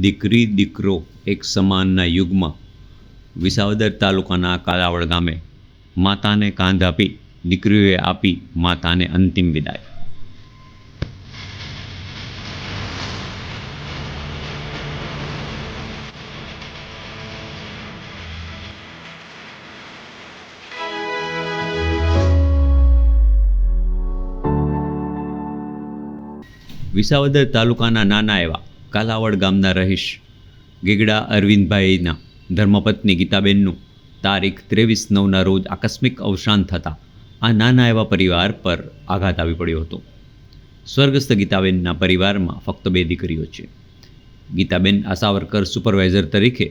દીકરી દીકરો એક સમાનના યુગમાં વિસાવદર તાલુકાના કાલાવડ ગામે માતાને કાંધ આપી દીકરીઓએ આપી માતાને અંતિમ વિદાય. વિસાવદર તાલુકાના નાના એવા કાલાવડ ગામના રહીશ ગીગડા અરવિંદભાઈના ધર્મપત્ની ગીતાબેનનું તારીખ 23/9ના રોજ આકસ્મિક અવસાન થતાં આ નાના એવા પરિવાર પર આઘાત આવી પડ્યો હતો. સ્વર્ગસ્થ ગીતાબેનના પરિવારમાં ફક્ત 2 દીકરીઓ છે. ગીતાબેન આશા વર્કર સુપરવાઇઝર તરીકે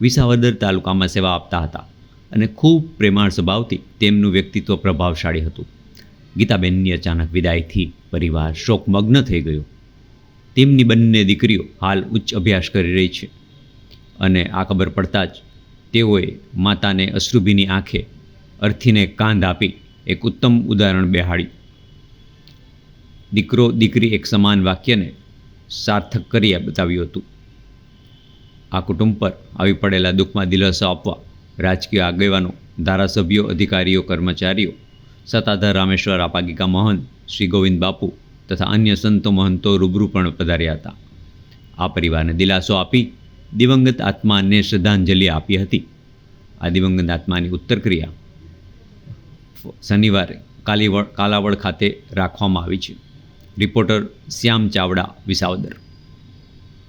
વિસાવદર તાલુકામાં સેવા આપતા હતા અને ખૂબ પ્રેમાળ સ્વભાવથી તેમનું વ્યક્તિત્વ પ્રભાવશાળી હતું. ગીતાબેનની અચાનક વિદાયથી પરિવાર શોકમગ્ન થઈ ગયો. તેમની બંને દીકરીઓ હાલ ઉચ્ચ અભ્યાસ કરી રહી છે અને આ ખબર પડતા જ તેઓએ માતાને અશ્રુભીની આંખે અર્થીને કાંધ આપી એક ઉત્તમ ઉદાહરણ બેહાડી દીકરો દીકરી એક સમાન વાક્યને સાર્થક કરી બતાવ્યું હતું. આ કુટુંબ પર આવી પડેલા દુઃખમાં દિલાસો આપવા રાજકીય આગેવાનો, ધારાસભ્યો, અધિકારીઓ, કર્મચારીઓ, સત્તાધાર રામેશ્વર આપાગીકા મહંત શ્રી ગોવિંદ બાપુ તથા અન્ય સંતો મહંતો રૂબરૂ પણ પધાર્યા હતા. આ પરિવારને દિલાસો આપી દિવંગત આત્માને શ્રદ્ધાંજલિ આપી હતી. આ દિવંગત આત્માની ઉત્તરક્રિયા શનિવારે કાલાવડ ખાતે રાખવામાં આવી છે. રિપોર્ટર શ્યામ ચાવડા, વિસાવદર.